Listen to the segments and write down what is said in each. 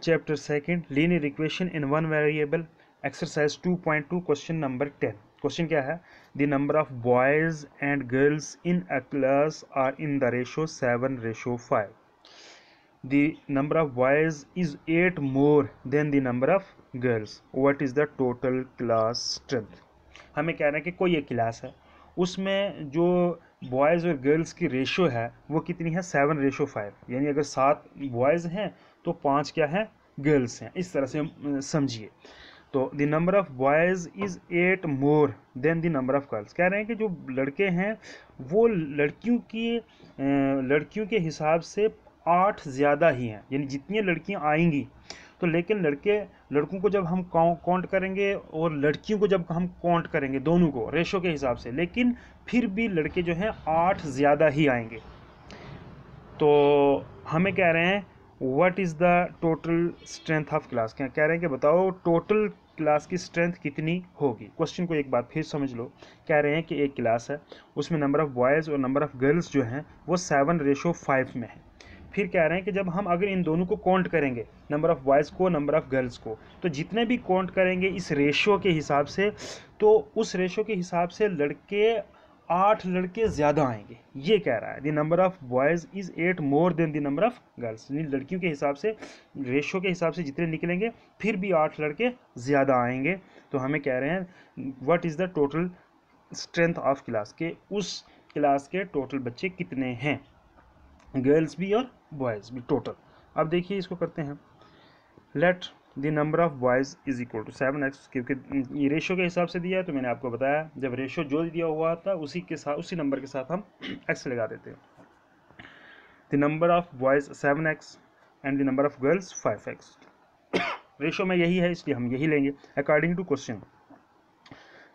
Chapter second linear equation in one variable exercise 2.2 question number 10। Question क्या है? The number of boys and girls in a class are in the ratio 7:5। The number of boys is 8 more than the number of girls. What is the total class strength? हमें कह रहे हैं कि कोई एक class है, उसमें जो बॉयज़ और गर्ल्स की रेशो है वो कितनी है? 7:5। यानी अगर 7 बॉयज़ हैं तो 5 क्या है? गर्ल्स हैं। इस तरह से समझिए। तो the number of boys is 8 more than the number of girls. कह रहे हैं कि जो लड़के हैं वो लड़कियों के हिसाब से 8 ज़्यादा ही हैं, यानी जितनी लड़कियां आएंगी तो, लेकिन लड़कों को जब हम काउंट करेंगे और लड़कियों को जब हम काउंट करेंगे दोनों को रेशो के हिसाब से, लेकिन फिर भी लड़के जो हैं 8 ज़्यादा ही आएंगे। तो हमें कह रहे हैं what is the total strength of class. क्या कह रहे हैं कि बताओ टोटल क्लास की स्ट्रेंथ कितनी होगी। क्वेश्चन को एक बार फिर समझ लो। कह रहे हैं कि एक क्लास है, उसमें नंबर ऑफ़ बॉयज़ और नंबर ऑफ़ गर्ल्स जो हैं वो 7:5 में है। फिर कह रहे हैं कि जब हम अगर इन दोनों को काउंट करेंगे, नंबर ऑफ़ बॉयज़ को, नंबर ऑफ़ गर्ल्स को, तो जितने भी काउंट करेंगे इस रेशो के हिसाब से, तो उस रेशो के हिसाब से 8 लड़के ज़्यादा आएंगे। ये कह रहा है the number of boys is 8 more than the number of girls. लड़कियों के हिसाब से, रेशो के हिसाब से जितने निकलेंगे फिर भी 8 लड़के ज़्यादा आएंगे। तो हमें कह रहे हैं what is the total strength of class, के उस क्लास के टोटल बच्चे कितने हैं, गर्ल्स भी और बॉयज़ भी टोटल। अब देखिए इसको करते हैं। Let the number of boys is equal to 7x, क्योंकि ये रेशो के हिसाब से दिया है तो मैंने आपको बताया जब रेशो जो दिया हुआ था उसी के साथ, उसी नंबर के साथ हम x लगा देते हैं। The number of boys 7x and the number of girls 5x। Ratio में यही है इसलिए हम यही लेंगे। According to question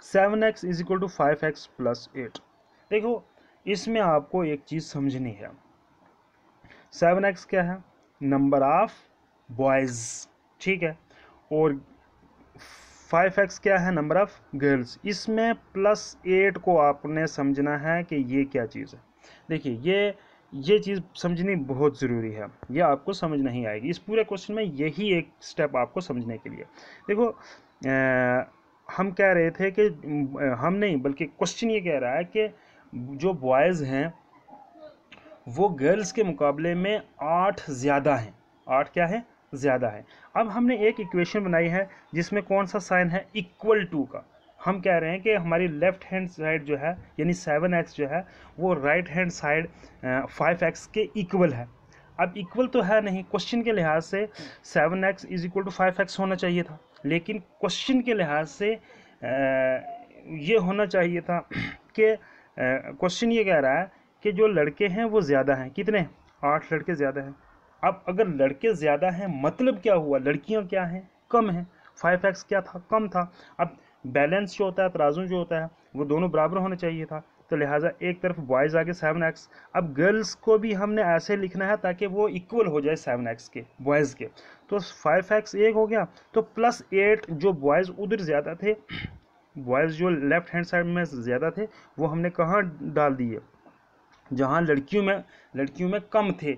7x is equal to 5x plus 8। देखो इसमें आपको एक चीज़ समझनी है। 7x क्या है? नंबर ऑफ बॉयज़, ठीक है, और 5x क्या है? Number of girls. इसमें प्लस 8 को आपने समझना है कि ये क्या चीज़ है। देखिए ये चीज़ समझनी बहुत ज़रूरी है, ये आपको समझ नहीं आएगी इस पूरे क्वेश्चन में। यही एक स्टेप आपको समझने के लिए। देखो हम कह रहे थे कि हम नहीं बल्कि क्वेश्चन ये कह रहा है कि जो बॉयज़ हैं वो गर्ल्स के मुकाबले में 8 ज़्यादा हैं। 8 क्या है? ज़्यादा है। अब हमने एक इक्वेशन बनाई है जिसमें कौन सा साइन है? इक्वल टू का। हम कह रहे हैं कि हमारी लेफ़्ट हैंड साइड जो है यानी 7x जो है वो राइट हैंड साइड 5x के इक्वल है। अब इक्वल तो है नहीं, क्वेश्चन के लिहाज से 7x is equal to 5x होना चाहिए था, लेकिन क्वेश्चन के लिहाज से ये होना चाहिए था कि क्वेश्चन ये कह रहा है कि जो लड़के हैं वो ज़्यादा हैं। कितने? 8 लड़के ज़्यादा हैं। अब अगर लड़के ज़्यादा हैं मतलब क्या हुआ? लड़कियां क्या हैं? कम हैं। 5x क्या था? कम था। अब बैलेंस जो होता है, तराजू जो होता है, वो दोनों बराबर होना चाहिए था, तो लिहाजा एक तरफ बॉयज़ आगे 7x। अब गर्ल्स को भी हमने ऐसे लिखना है ताकि वो इक्वल हो जाए 7x के, बॉयज़ के। तो 5x एक हो गया, तो प्लस 8 जो बॉयज़ उधर ज़्यादा थे, बॉयज़ जो लेफ्ट हैंड साइड में ज़्यादा थे, वो हमने कहाँ डाल दिए? जहाँ लड़कियों में कम थे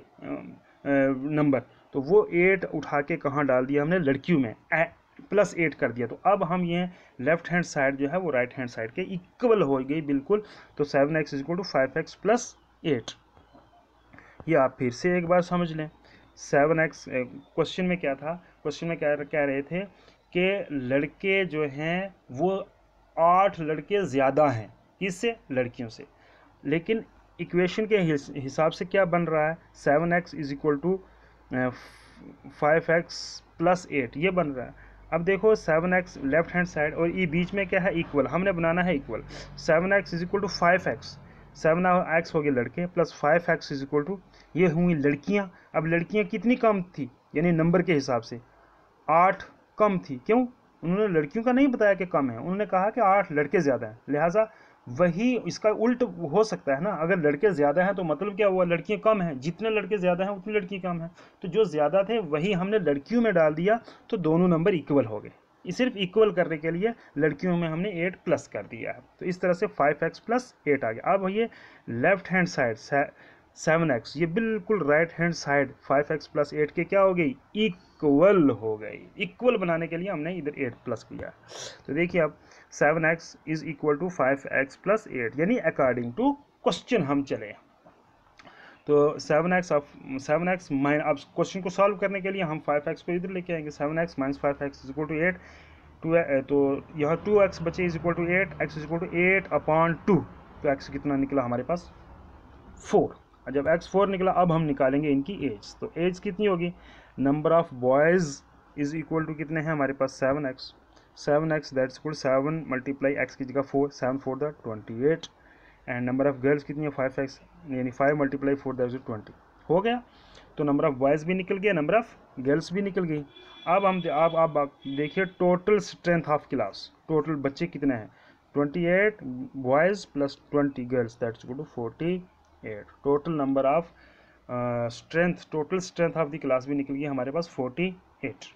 नंबर, तो वो 8 उठा के कहाँ डाल दिया हमने? लड़कियों में प्लस 8 कर दिया। तो अब हम ये लेफ्ट हैंड साइड जो है वो राइट हैंड साइड के इक्वल हो गई बिल्कुल। तो 7x equal to 5x plus 8। ये आप फिर से एक बार समझ लें। 7x क्वेश्चन में क्या था? क्वेश्चन में क्या कह रहे थे कि लड़के जो हैं वो 8 लड़के ज़्यादा हैं। किससे? लड़कियों से। लेकिन इक्वेशन के हिसाब से क्या बन रहा है? 7x is equal to 5x plus 8 ये बन रहा है। अब देखो 7x लेफ्ट हैंड साइड और ये बीच में क्या है? इक्वल। हमने बनाना है equal. 7x is equal to 5x, 7x हो गए लड़के, plus 5x is equal to ये हुई लड़कियां। अब लड़कियां कितनी कम थी? यानी नंबर के हिसाब से 8 कम थी। क्यों? उन्होंने लड़कियों का नहीं बताया कि कम है, उन्होंने कहा कि 8 लड़के ज़्यादा हैं। लिहाजा वही इसका उल्ट हो सकता है ना, अगर लड़के ज़्यादा हैं तो मतलब क्या हुआ? लड़कियां कम हैं। जितने लड़के ज़्यादा हैं उतनी लड़की कम हैं। तो जो ज़्यादा थे वही हमने लड़कियों में डाल दिया, तो दोनों नंबर इक्वल हो गए। सिर्फ इक्वल करने के लिए लड़कियों में हमने 8 प्लस कर दिया है। तो इस तरह से 5x प्लस 8 आ गया। अब ये लेफ्ट हैंड साइड 7x, ये बिल्कुल right hand side 5x plus 8 के क्या हो गई, इक्वल हो गई। इक्वल बनाने के लिए हमने इधर 8 प्लस किया। तो देखिए अब 7x is equal to 5x plus 8, यानी अकॉर्डिंग टू क्वेश्चन हम चले। तो 7x माइन, अब क्वेश्चन को सॉल्व करने के लिए हम 5x को इधर लेके आएंगे। 7x minus 5x is equal to 8, तो यहाँ 2x बचे is equal to 8, x is equal to 8/2। तो x कितना निकला हमारे पास 4। और जब x 4 निकला, अब हम निकालेंगे इनकी एज। तो एज कितनी होगी, number of boys is equal to कितने हैं हमारे पास 7x that's equal 7 multiply x की जगह 4, 7 4 द 28। एंड नंबर ऑफ गर्ल्स कितनी है 5x, यानी 5 मल्टीप्लाई 4 दैट्स 20 हो गया। तो नंबर ऑफ बॉयज़ भी निकल गया, नंबर ऑफ गर्ल्स भी निकल गई। अब हम आप देखिए total strength of class, total बच्चे कितने हैं, 28 boys plus 20 girls that's equal to 48। Total number of strength, total strength of the class भी निकल गई हमारे पास 48।